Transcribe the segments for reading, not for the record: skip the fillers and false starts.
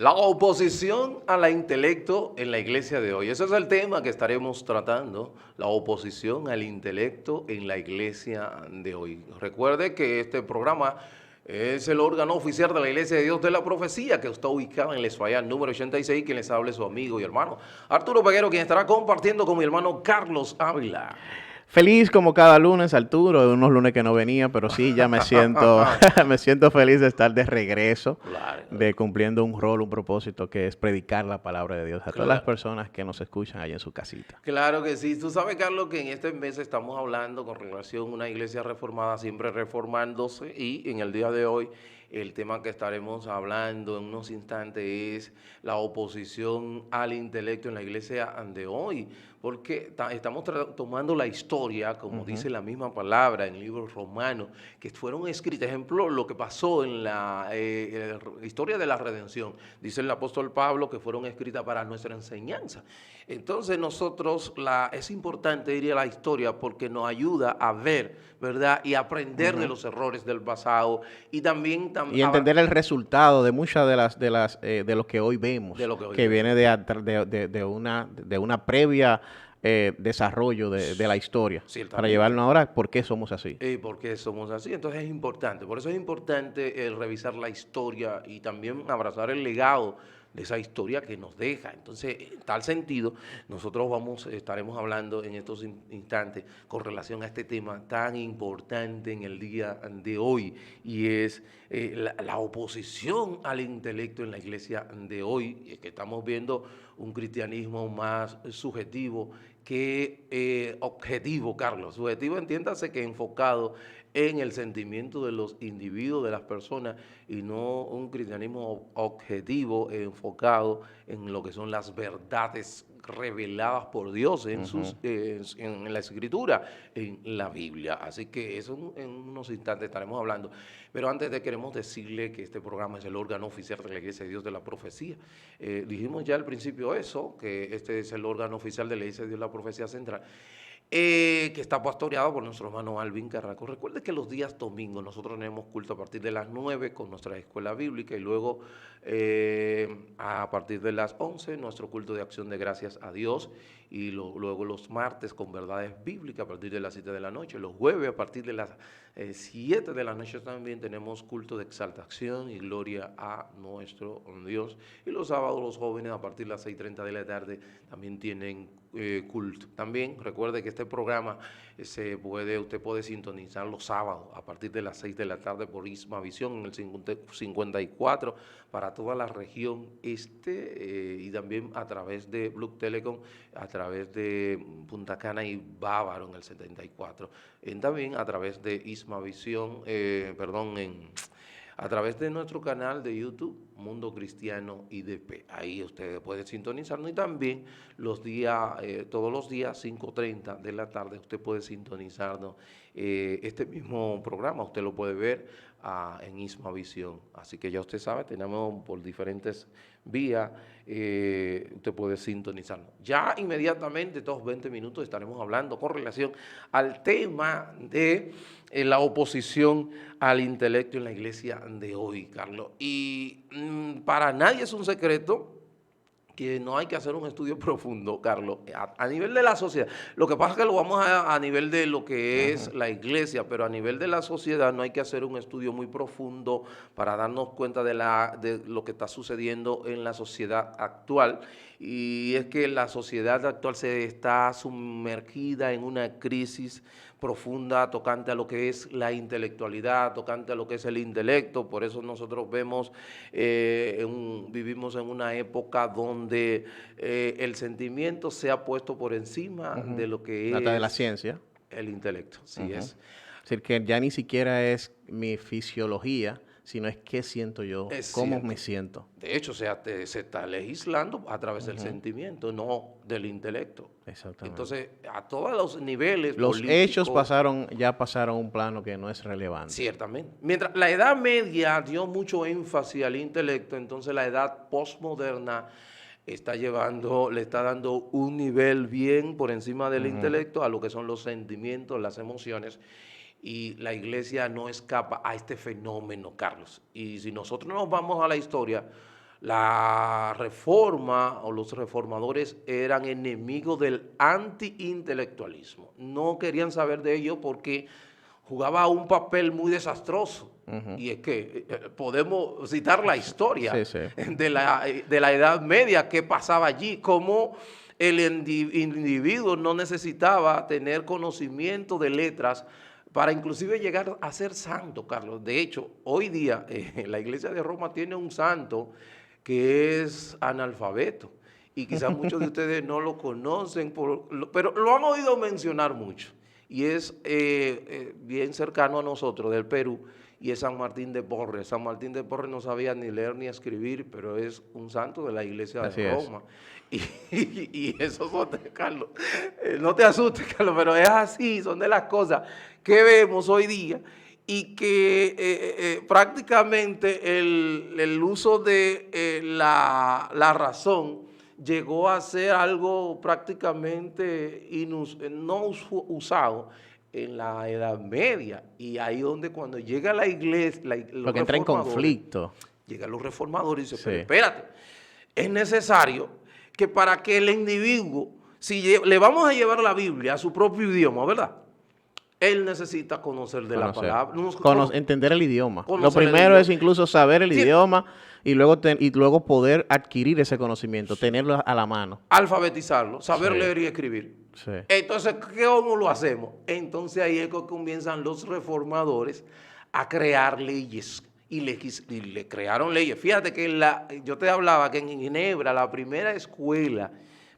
La oposición a la intelecto en la iglesia de hoy. Ese es el tema que estaremos tratando, la oposición al intelecto en la iglesia de hoy. Recuerde que este programa es el órgano oficial de la Iglesia de Dios de la Profecía, que está ubicada en Les Fallas número 86, quien les hable su amigo y hermano Arturo Peguero, quien estará compartiendo con mi hermano Carlos Ávila. Feliz como cada lunes, Arturo, de unos lunes que no venía, pero sí, ya me siento, me siento feliz de estar de regreso, Claro, de cumpliendo un rol, un propósito que es predicar la palabra de Dios a todas las claro. personas que nos escuchan allá en su casita. Claro que sí. Tú sabes, Carlos, que en este mes estamos hablando con relación a una iglesia reformada, siempre reformándose, y en el día de hoy el tema que estaremos hablando en unos instantes es la oposición al intelecto en la iglesia de hoy, porque estamos tomando la historia, como Ujú. dice la misma palabra en libros romanos, que fueron escritos, ejemplo, lo que pasó en la historia de la redención, dice el apóstol Pablo, que fueron escritas para nuestra enseñanza. Entonces nosotros es importante ir a la historia porque nos ayuda a ver, ¿verdad? Y aprender de Ujú. los errores del pasado y también Y entender el resultado de muchas de lo que hoy vemos, de lo que hoy que vemos. viene de una previa desarrollo de la historia, para Ciertamente. llevarnos ahora por qué somos así. ¿Y por qué somos así? Entonces es importante. Por eso es importante revisar la historia y también abrazar el legado de esa historia que nos deja. Entonces, en tal sentido, nosotros estaremos hablando en estos instantes con relación a este tema tan importante en el día de hoy y es la oposición al intelecto en la iglesia de hoy, que estamos viendo un cristianismo más subjetivo que objetivo, Carlos. Subjetivo, entiéndase que enfocado en el sentimiento de los individuos, de las personas, y no un cristianismo objetivo enfocado en lo que son las verdades reveladas por Dios Ujú. en la Escritura, en la Biblia. Así que eso en unos instantes estaremos hablando. Pero antes de queremos decirle que este programa es el órgano oficial de la Iglesia de Dios de la Profecía. Dijimos ya al principio eso, que este es el órgano oficial de la Iglesia de Dios de la Profecía Central, que está pastoreado por nuestro hermano Alvin Carraco. Recuerde que los días domingos nosotros tenemos culto a partir de las 9 con nuestra escuela bíblica y luego a partir de las 11 nuestro culto de acción de gracias a Dios y luego los martes con verdades bíblicas a partir de las 7 de la noche, los jueves a partir de las 7 de la noche también tenemos culto de exaltación y gloria a nuestro Dios y los sábados los jóvenes a partir de las 6:30 de la tarde también tienen culto. También recuerde que este programa usted puede sintonizar los sábados a partir de las 6 de la tarde por Isma Visión en el 54 para toda la región este y también a través de Blue Telecom, a través de Punta Cana y Bávaro en el 74. También a través de Isma Visión, a través de nuestro canal de YouTube, Mundo Cristiano IDP. Ahí usted puede sintonizarnos y también todos los días, 5:30 de la tarde, usted puede sintonizarnos este mismo programa. Usted lo puede ver en Isma Visión. Así que ya usted sabe, tenemos por diferentes vías, usted puede sintonizarnos. Ya inmediatamente, estos 20 minutos, estaremos hablando con relación al tema de la oposición al intelecto en la iglesia de hoy, Carlos. Y para nadie es un secreto que no hay que hacer un estudio profundo, Carlos, a nivel de la sociedad. Lo que pasa es que lo vamos a nivel de lo que es Ujú. la iglesia, pero a nivel de la sociedad no hay que hacer un estudio muy profundo para darnos cuenta de lo que está sucediendo en la sociedad actual. Y es que la sociedad actual se está sumergida en una crisis profunda tocante a lo que es la intelectualidad, tocante a lo que es el intelecto. Por eso nosotros vemos, vivimos en una época donde el sentimiento se ha puesto por encima de Ujú. lo Hasta que de la es ciencia. el intelecto. Sí Ujú. es. Es decir, que ya ni siquiera es mi fisiología, sino es qué siento yo, Es cómo me cierto. siento. De hecho, se está legislando a través del Ujú. sentimiento, no del intelecto. Exactamente. Entonces, a todos los niveles Los hechos políticos, ya pasaron a un plano que no es relevante. ciertamente. Mientras la Edad Media dio mucho énfasis al intelecto, entonces la edad postmoderna le está dando un nivel bien por encima del Ujú. intelecto a lo que son los sentimientos, las emociones, y la iglesia no escapa a este fenómeno, Carlos. Y si nosotros nos vamos a la historia, La reforma o los reformadores eran enemigos del anti-intelectualismo. No querían saber de ello porque jugaba un papel muy desastroso. Y es que podemos citar la historia de la Edad Media, qué pasaba allí, cómo el individuo no necesitaba tener conocimiento de letras para inclusive llegar a ser santo, Carlos. De hecho, hoy día la Iglesia de Roma tiene un santo que es analfabeto. Y quizás muchos de ustedes no lo conocen, pero lo han oído mencionar mucho. Y es bien cercano a nosotros, del Perú, y es San Martín de Porres. San Martín de Porres no sabía ni leer ni escribir, pero es un santo de la Iglesia de Roma. Y eso son, Carlos, no te asustes, Carlos, pero es así, son de las cosas que vemos hoy día y que prácticamente el uso de la razón llegó a ser algo prácticamente no usado en la Edad Media. Y ahí donde cuando llega la iglesia, porque entra en conflicto. Llegan los reformadores y dicen, pero espérate, es necesario que para que el individuo, si le vamos a llevar la Biblia a su propio idioma, ¿verdad? Él necesita conocer de la palabra. Entender el idioma. Lo primero es incluso saber el idioma y luego poder adquirir ese conocimiento, tenerlo a la mano. Alfabetizarlo, saber leer y escribir. Entonces, ¿cómo lo hacemos? Entonces ahí es que comienzan los reformadores a crear leyes. Y le crearon leyes. Fíjate que yo te hablaba que en Ginebra la primera escuela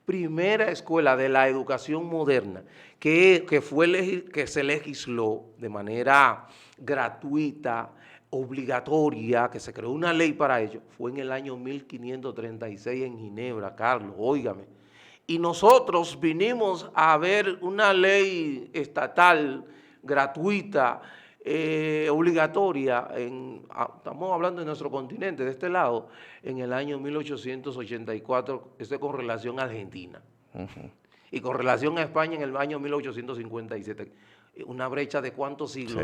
de la educación moderna que se legisló de manera gratuita, obligatoria, que se creó una ley para ello, fue en el año 1536 en Ginebra, Carlos, óigame. Y nosotros vinimos a ver una ley estatal gratuita, obligatoria, estamos hablando de nuestro continente, de este lado, en el año 1884, esto es con relación a Argentina, y con relación a España en el año 1857, una brecha de cuántos siglos.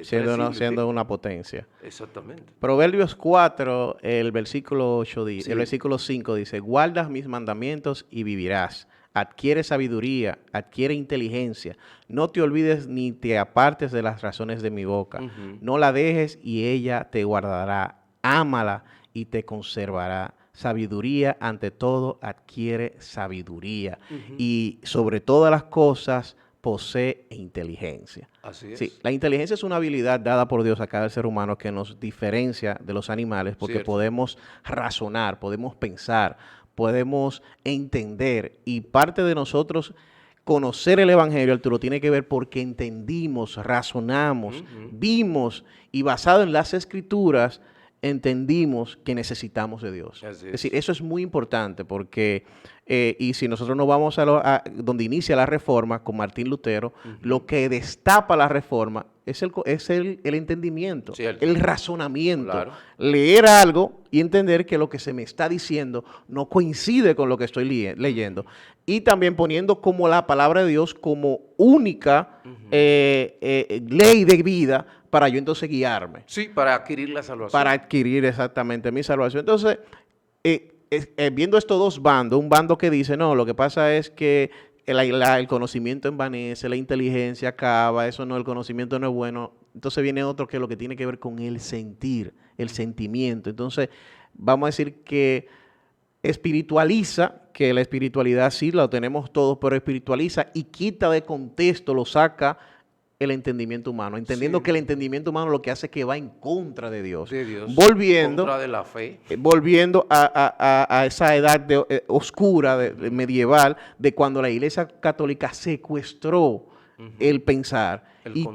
Siendo una potencia. Exactamente. Proverbios 4, el versículo 8 dice, el versículo 5 dice, guardas mis mandamientos y vivirás. Adquiere sabiduría, adquiere inteligencia. No te olvides ni te apartes de las razones de mi boca. No la dejes y ella te guardará. Ámala y te conservará. Sabiduría, ante todo, adquiere sabiduría. Y sobre todas las cosas, posee inteligencia. Así es. Sí, la inteligencia es una habilidad dada por Dios a cada ser humano que nos diferencia de los animales porque podemos razonar, podemos pensar, podemos entender, y parte de nosotros conocer el Evangelio, Arturo, tiene que ver porque entendimos, razonamos, vimos, y basado en las Escrituras entendimos que necesitamos de Dios. Es decir, eso es muy importante porque, y si nosotros nos vamos a donde inicia la Reforma con Martín Lutero, lo que destapa la Reforma es el entendimiento, el razonamiento, leer algo y entender que lo que se me está diciendo no coincide con lo que estoy leyendo. Y también poniendo como la palabra de Dios como única ley de vida para yo entonces guiarme. Sí, para adquirir la salvación. Para adquirir exactamente mi salvación. Entonces, viendo estos dos bandos, un bando que dice, no, lo que pasa es que el conocimiento envanece, la inteligencia acaba, eso no, el conocimiento no es bueno. Entonces viene otro que lo que tiene que ver con el sentir, el sentimiento. Entonces, vamos a decir que espiritualiza, que la espiritualidad sí la tenemos todos, pero espiritualiza y quita de contexto, lo saca el entendimiento humano, entendiendo que el entendimiento humano lo que hace es que va en contra de Dios. Volviendo, contra de la fe. Volviendo a esa edad oscura, medieval, de cuando la Iglesia Católica secuestró el pensar.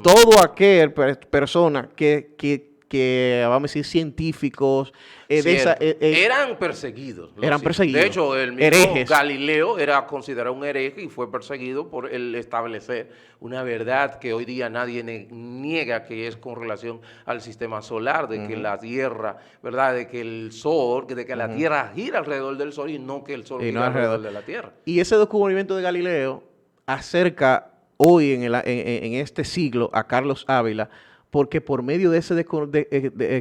Todo aquel persona que vamos a decir, científicos. Eran perseguidos. Eran perseguidos. De hecho, el mismo Galileo era considerado un hereje y fue perseguido por el establecer una verdad que hoy día nadie niega, que es con relación al sistema solar, de que la Tierra, ¿verdad? De que el Sol, de que la Tierra gira alrededor del Sol y no que el Sol gira alrededor de la Tierra. Y ese descubrimiento de Galileo acerca hoy en este siglo a Carlos Ávila, porque por medio de ese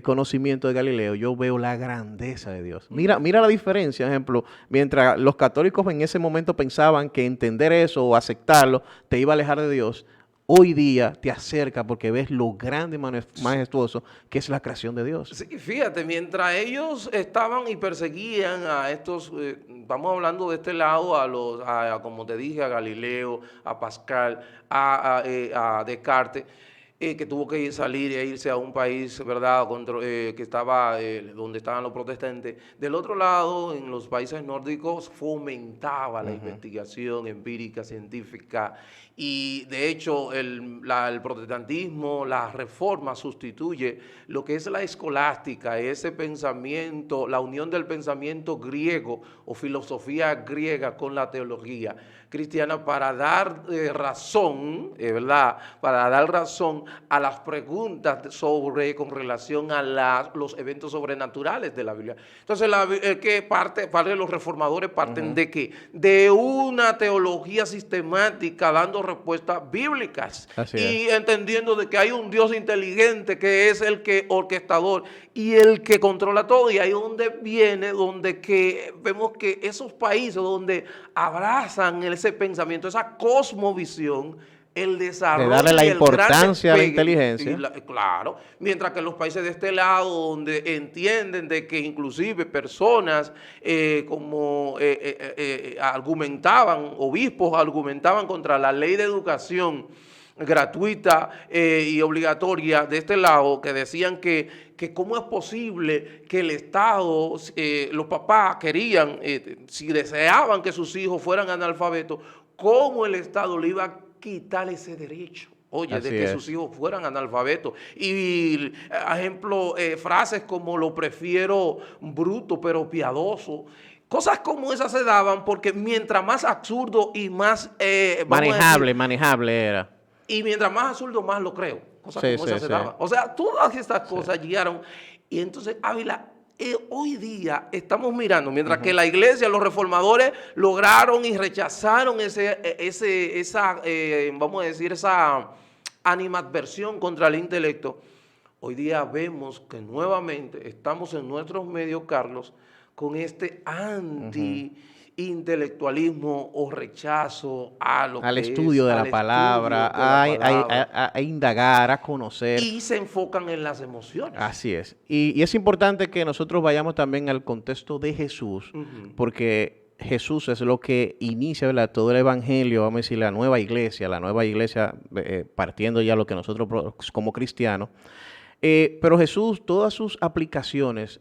conocimiento de Galileo yo veo la grandeza de Dios. Mira la diferencia, ejemplo, mientras los católicos en ese momento pensaban que entender eso o aceptarlo te iba a alejar de Dios, hoy día te acerca porque ves lo grande y majestuoso que es la creación de Dios. Sí, fíjate, mientras ellos estaban y perseguían a estos, estamos hablando de este lado, como te dije, a Galileo, a Pascal, a Descartes, que tuvo que salir e irse a un país, ¿verdad?, que estaba donde estaban los protestantes. Del otro lado, en los países nórdicos, fomentaba la investigación empírica, científica, y de hecho el protestantismo, la reforma sustituye lo que es la escolástica, ese pensamiento, la unión del pensamiento griego o filosofía griega con la teología cristiana para dar razón, ¿verdad?, para dar razón a las preguntas con relación a los eventos sobrenaturales de la Biblia. Entonces, parte de los reformadores parten de ¿qué? De una teología sistemática dando respuestas bíblicas y entendiendo de que hay un Dios inteligente que es el que orquestador y el que controla todo, y ahí donde vemos que esos países donde abrazan ese pensamiento, esa cosmovisión, el desarrollo de darle la y el importancia a la inteligencia. Claro, mientras que los países de este lado, donde entienden de que inclusive personas obispos argumentaban contra la ley de educación gratuita y obligatoria de este lado, que decían que cómo es posible que el Estado, los papás querían, si deseaban que sus hijos fueran analfabetos, cómo el Estado le iba a quitar ese derecho, oye, de que sus hijos fueran analfabetos. Y, ejemplo, frases como lo prefiero bruto pero piadoso. Cosas como esas se daban porque mientras más absurdo y más... manejable era. Y mientras más absurdo, más lo creo. Cosas como esas se daban. O sea, todas estas cosas llegaron. Y entonces, Ávila, hoy día estamos mirando, mientras que la iglesia, los reformadores lograron y rechazaron vamos a decir, esa animadversión contra el intelecto, hoy día vemos que nuevamente estamos en nuestros medios, Carlos, con este intelectualismo o rechazo al estudio de la palabra, a indagar, a conocer. Y se enfocan en las emociones. Así es. Y es importante que nosotros vayamos también al contexto de Jesús, porque Jesús es lo que inicia, ¿verdad?, todo el evangelio, vamos a decir, la nueva iglesia, partiendo ya lo que nosotros como cristianos. Pero Jesús, todas sus aplicaciones,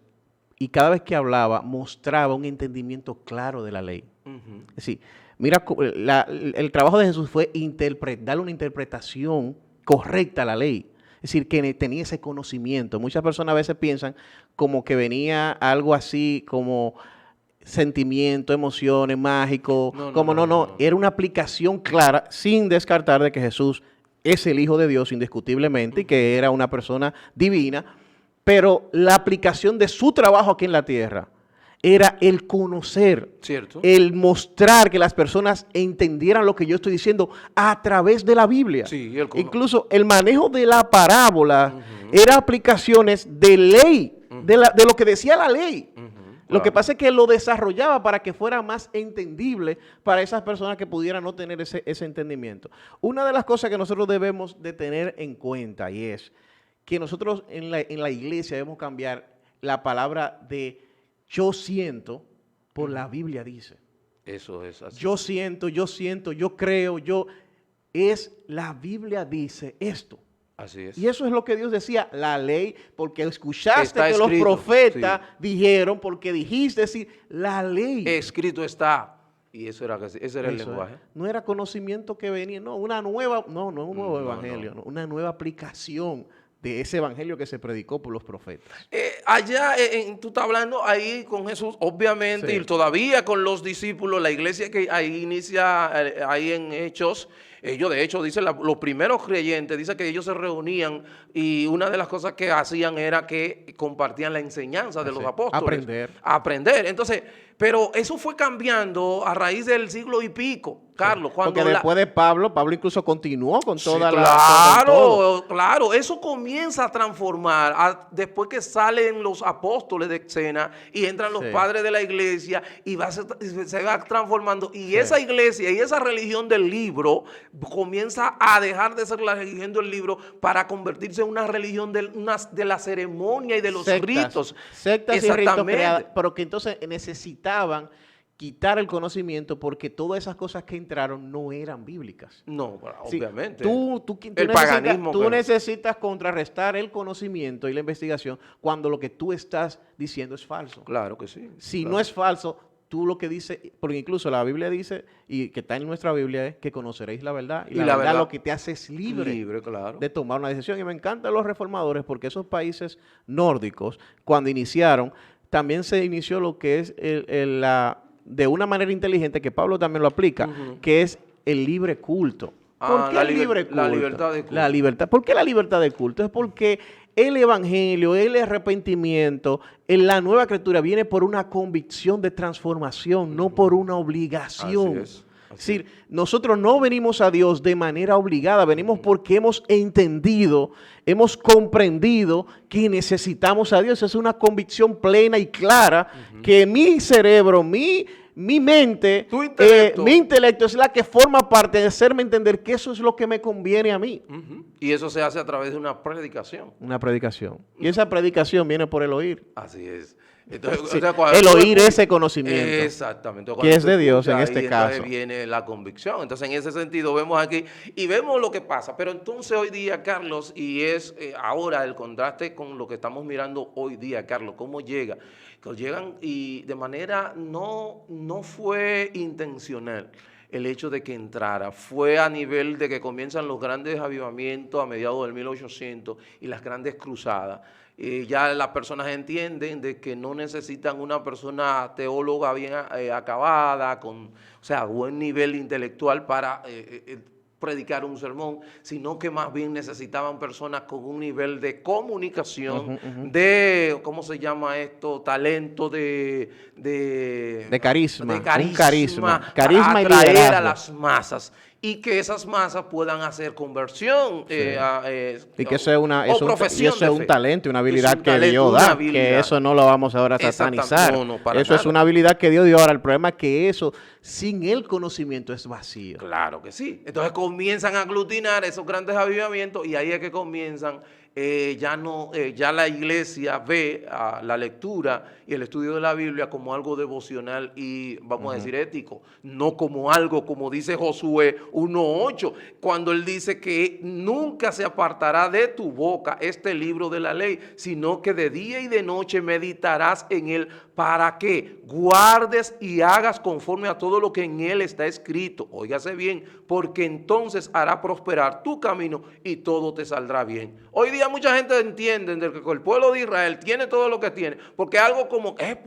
y cada vez que hablaba, mostraba un entendimiento claro de la ley. Es decir, mira, el trabajo de Jesús fue darle una interpretación correcta a la ley. Es decir, que tenía ese conocimiento. Muchas personas a veces piensan como que venía algo así como sentimiento, emociones, mágico. No. Era una aplicación clara, sin descartar de que Jesús es el Hijo de Dios indiscutiblemente y que era una persona divina. Pero la aplicación de su trabajo aquí en la tierra era el conocer, el mostrar que las personas entendieran lo que yo estoy diciendo a través de la Biblia. Sí, incluso el manejo de la parábola era aplicaciones de ley, de lo que decía la ley. Lo que pasa es que lo desarrollaba para que fuera más entendible para esas personas que pudieran no tener ese entendimiento. Una de las cosas que nosotros debemos de tener en cuenta y es que nosotros en la iglesia debemos cambiar la palabra de yo siento por la Biblia dice. Eso es así. Yo siento, yo creo, la Biblia dice esto. Así es. Y eso es lo que Dios decía, la ley, porque escuchaste que los profetas dijeron, porque dijiste decir, la ley. Escrito está. Y ese era el lenguaje. No era conocimiento que venía, no, un nuevo evangelio, una nueva aplicación de ese evangelio que se predicó por los profetas. Tú estás hablando ahí con Jesús, obviamente, y todavía con los discípulos, la iglesia que ahí inicia, ahí en Hechos, Ellos, de hecho, dicen los primeros creyentes, dice que ellos se reunían y una de las cosas que hacían era que compartían la enseñanza de los apóstoles. Aprender. Entonces, pero eso fue cambiando a raíz del siglo y pico, Carlos. Porque después de Pablo incluso continuó con toda Claro, eso comienza a transformar después que salen los apóstoles de escena y entran los padres de la iglesia y se va transformando. Y esa iglesia y esa religión del libro comienza a dejar de ser la religión del libro para convertirse en una religión de la ceremonia y de los ritos. Sectas y ritos creadas, pero que entonces necesitaban quitar el conocimiento porque todas esas cosas que entraron no eran bíblicas. No, obviamente. Tú necesitas contrarrestar el conocimiento y la investigación cuando lo que tú estás diciendo es falso. Claro que sí. Si no es falso, tú lo que dices, porque incluso la Biblia dice, y que está en nuestra Biblia, es que conoceréis la verdad. Y la verdad lo que te hace es libre claro, de tomar una decisión. Y me encantan los reformadores porque esos países nórdicos, cuando iniciaron, también se inició lo que es de una manera inteligente, que Pablo también lo aplica, que es el libre culto. ¿Por qué el libre culto? La libertad de culto. La libertad. ¿Por qué la libertad de culto? Es porque el evangelio, el arrepentimiento, la nueva criatura viene por una convicción de transformación, no por una obligación. Así es. Es decir, nosotros no venimos a Dios de manera obligada, venimos porque hemos entendido, hemos comprendido que necesitamos a Dios. Es una convicción plena y clara que mi cerebro, mi mente, mi intelecto es la que forma parte de hacerme entender que eso es lo que me conviene a mí. Y eso se hace a través de una predicación. Una predicación. Y esa predicación viene por el oír. Así es. Entonces, sí, el oír ese conocimiento. Exactamente. Que es de Dios en este caso. Entonces viene la convicción. Entonces, en ese sentido, vemos aquí y vemos lo que pasa. Pero entonces hoy día, Carlos, y es ahora el contraste con lo que estamos mirando hoy día, Carlos, cómo llega. Que llegan y de manera no fue intencional el hecho de que entrara. Fue a nivel de que comienzan los grandes avivamientos a mediados del 1800 y las grandes cruzadas. Ya las personas entienden de que no necesitan una persona teóloga bien acabada, con buen nivel intelectual para predicar un sermón, sino que más bien necesitaban personas con un nivel de comunicación, de, ¿cómo se llama esto? Talento de carisma. De carisma. Un carisma. Carisma y liderazgo. A las masas. Y que esas masas puedan hacer conversión. Y que eso es un talento, una habilidad que Dios da. Que eso no lo vamos ahora a satanizar. Eso es una habilidad que Dios dio. Ahora, el problema es que eso, sin el conocimiento, es vacío. Claro que sí. Entonces comienzan a aglutinar esos grandes avivamientos y ahí es que comienzan. Ya la iglesia ve la lectura y el estudio de la Biblia como algo devocional y, vamos a decir, ético, no como algo, como dice Josué 1:8, cuando él dice que nunca se apartará de tu boca este libro de la ley, sino que de día y de noche meditarás en él para que guardes y hagas conforme a todo lo que en él está escrito. Óigase bien, porque entonces hará prosperar tu camino y todo te saldrá bien. Hoy día mucha gente entiende que el pueblo de Israel tiene todo lo que tiene, porque algo como es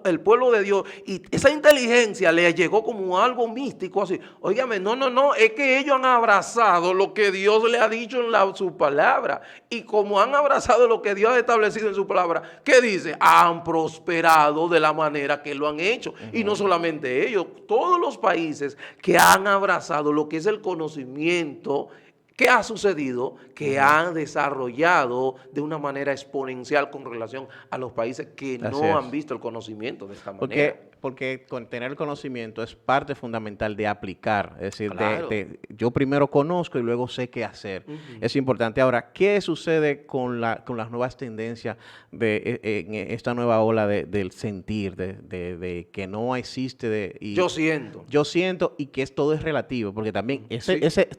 el pueblo de Dios, y esa inteligencia le llegó como algo místico así. Óigame, no, es que ellos han abrazado lo que Dios le ha dicho en su palabra, y como han abrazado lo que Dios ha establecido en su palabra, ¿qué dice? Han prosperado de la manera que lo han hecho. Y no solamente ellos, todos los países que han abrazado lo que es el conocimiento. ¿Qué ha sucedido? Que han desarrollado de una manera exponencial con relación a los países que no han visto el conocimiento de esta manera. Porque tener el conocimiento es parte fundamental de aplicar. Es decir, yo primero conozco y luego sé qué hacer. Es importante. Ahora, ¿qué sucede con las nuevas tendencias en esta nueva ola del sentir, de que no existe? Yo siento y que todo es relativo, porque también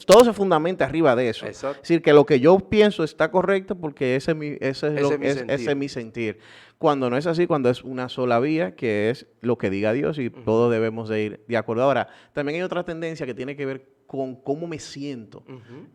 todo se fundamenta arriba de eso. Exacto. Es decir, que lo que yo pienso está correcto porque ese es mi sentir. Cuando no es así, cuando es una sola vía, que es lo que diga Dios y todos debemos de ir de acuerdo. Ahora, también hay otra tendencia que tiene que ver con cómo me siento,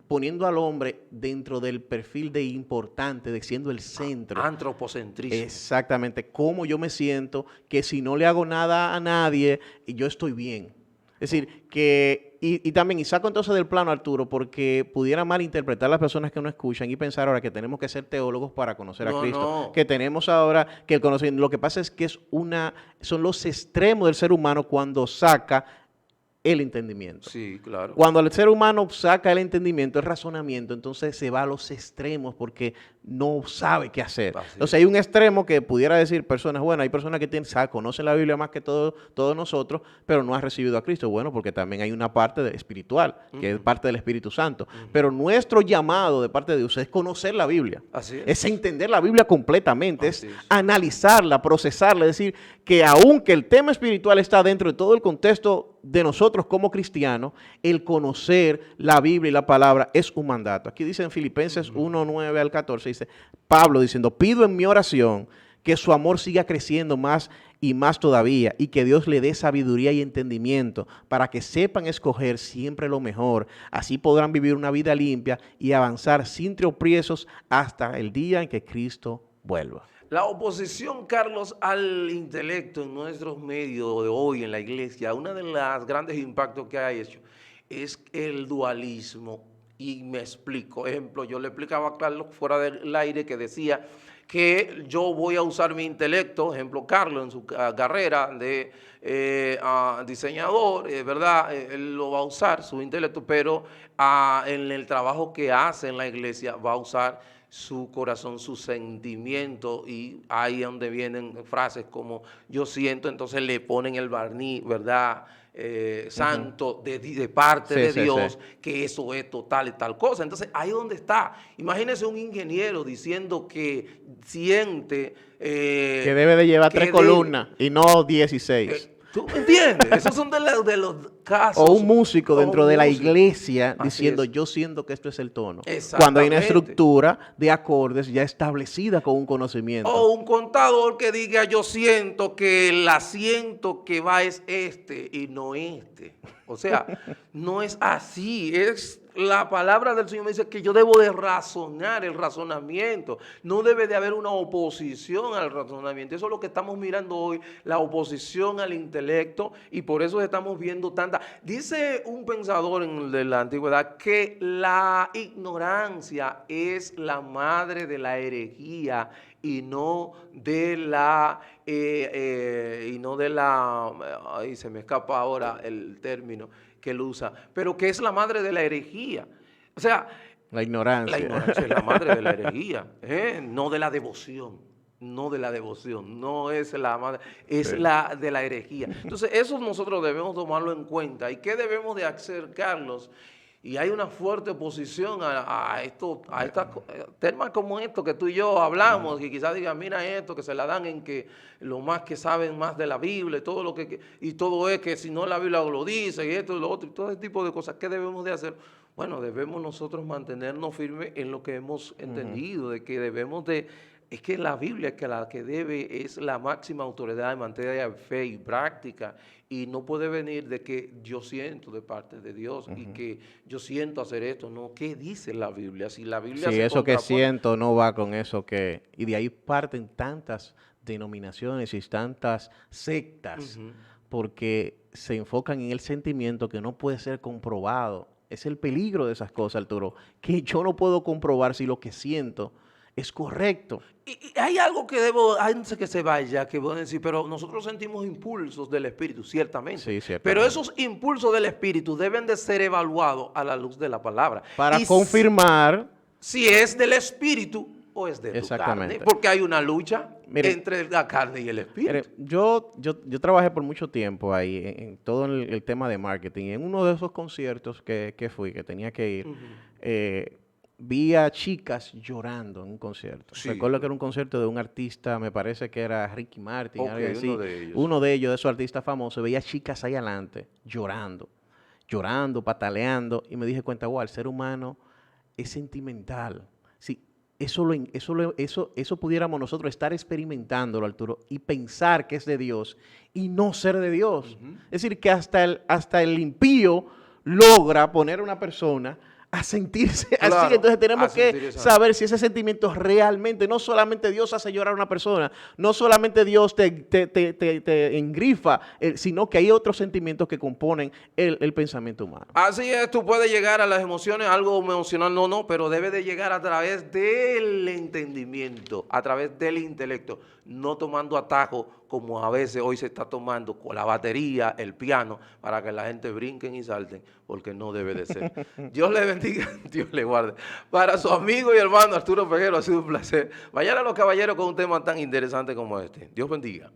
poniendo al hombre dentro del perfil de importante, de siendo el centro. Antropocentrismo. Exactamente, cómo yo me siento, que si no le hago nada a nadie, yo estoy bien. Es decir, que y también, y saco entonces del plano, Arturo, porque pudiera malinterpretar a las personas que no escuchan y pensar ahora que tenemos que ser teólogos para conocer a Cristo. No. Que tenemos ahora que el conocimiento. Lo que pasa es que son los extremos del ser humano cuando saca el entendimiento. Sí, claro. Cuando el ser humano saca el entendimiento, el razonamiento, entonces se va a los extremos porque no sabe qué hacer. Entonces hay un extremo que pudiera decir personas, bueno, hay personas que conocen la Biblia más que todos nosotros, pero no han recibido a Cristo. Bueno, porque también hay una parte espiritual, que es parte del Espíritu Santo. Pero nuestro llamado de parte de Dios es conocer la Biblia. Así es. Es entender la Biblia completamente, Así es analizarla, procesarla, es decir, que aunque el tema espiritual está dentro de todo el contexto de nosotros como cristianos, el conocer la Biblia y la palabra es un mandato. Aquí dice en Filipenses 1, 9 al 14, dice Pablo diciendo, pido en mi oración que su amor siga creciendo más y más todavía y que Dios le dé sabiduría y entendimiento para que sepan escoger siempre lo mejor. Así podrán vivir una vida limpia y avanzar sin tropiezos hasta el día en que Cristo vuelva. La oposición, Carlos, al intelecto en nuestros medios de hoy en la iglesia, uno de los grandes impactos que ha hecho es el dualismo. Y me explico. Ejemplo, yo le explicaba a Carlos fuera del aire que decía que yo voy a usar mi intelecto, ejemplo, Carlos en su carrera de diseñador, ¿verdad? Él lo va a usar, su intelecto, pero en el trabajo que hace en la iglesia va a usar su corazón, su sentimiento, y ahí es donde vienen frases como yo siento, entonces le ponen el barniz, ¿verdad? Santo de parte de Dios, que eso es total y tal cosa. Entonces ahí es donde está. Imagínese un ingeniero diciendo que siente que debe de llevar 3 columnas y no 16. ¿Tú me entiendes? Esos son de los casos. O un músico dentro de la iglesia diciendo, yo siento que esto es el tono. Cuando hay una estructura de acordes ya establecida con un conocimiento. O un contador que diga, yo siento que el asiento que va es este y no este. O sea, no es así, es la palabra del Señor me dice que yo debo de razonar el razonamiento, no debe de haber una oposición al razonamiento. Eso es lo que estamos mirando hoy, la oposición al intelecto, y por eso estamos viendo tanta. Dice un pensador de la antigüedad que la ignorancia es la madre de la herejía y no de la, ay, se me escapa ahora el término que él usa, pero que es la madre de la herejía. O sea, la ignorancia. La ignorancia es la madre de la herejía, no de la devoción. No de la devoción, no es la madre, es la de la herejía. Entonces, eso nosotros debemos tomarlo en cuenta. ¿Y qué debemos de hacer, Carlos? Y hay una fuerte oposición a temas como estos que tú y yo hablamos, que quizás digan, mira esto, que se la dan en que lo más que saben más de la Biblia, y todo es que si no la Biblia lo dice, y esto y lo otro, y todo ese tipo de cosas. ¿Qué debemos de hacer? Bueno, debemos nosotros mantenernos firmes en lo que hemos entendido, de que debemos de... Es que la Biblia es la máxima autoridad en materia de fe y práctica, y no puede venir de que yo siento de parte de Dios y que yo siento hacer esto. No, ¿qué dice la Biblia? Si la Biblia sí, eso que siento no va con eso que... Y de ahí parten tantas denominaciones y tantas sectas, porque se enfocan en el sentimiento que no puede ser comprobado. Es el peligro de esas cosas, Arturo, que yo no puedo comprobar si lo que siento es correcto. Y hay algo que antes que se vaya, que voy a decir, pero nosotros sentimos impulsos del Espíritu, ciertamente. Sí, ciertamente. Pero esos impulsos del Espíritu deben de ser evaluados a la luz de la palabra. Para confirmar si es del Espíritu o es de tu carne. Porque hay una lucha entre la carne y el Espíritu. Yo trabajé por mucho tiempo ahí en todo el tema de marketing. En uno de esos conciertos que fui, que tenía que ir, vi a chicas llorando en un concierto. Sí. Recuerdo que era un concierto de un artista, me parece que era Ricky Martin, algo así. Uno de ellos, de esos artistas famosos, veía chicas ahí adelante llorando, pataleando, y me dije cuenta, wow, el ser humano es sentimental. Sí, eso pudiéramos nosotros estar experimentándolo, Arturo, y pensar que es de Dios y no ser de Dios. Es decir, que hasta el impío logra poner a una persona a sentirse Claro, así. Entonces tenemos a sentir que esa- saber si ese sentimiento realmente, no solamente Dios hace llorar a una persona, no solamente Dios te engrifa, sino que hay otros sentimientos que componen el pensamiento humano. Así es, tú puedes llegar a las emociones, algo emocional, no, pero debe de llegar a través del entendimiento, a través del intelecto, no tomando atajos como a veces hoy se está tomando con la batería, el piano, para que la gente brinquen y salten, porque no debe de ser. Dios le bendiga, Dios le guarde. Para su amigo y hermano Arturo Peguero ha sido un placer. Vayan a los caballeros con un tema tan interesante como este. Dios bendiga.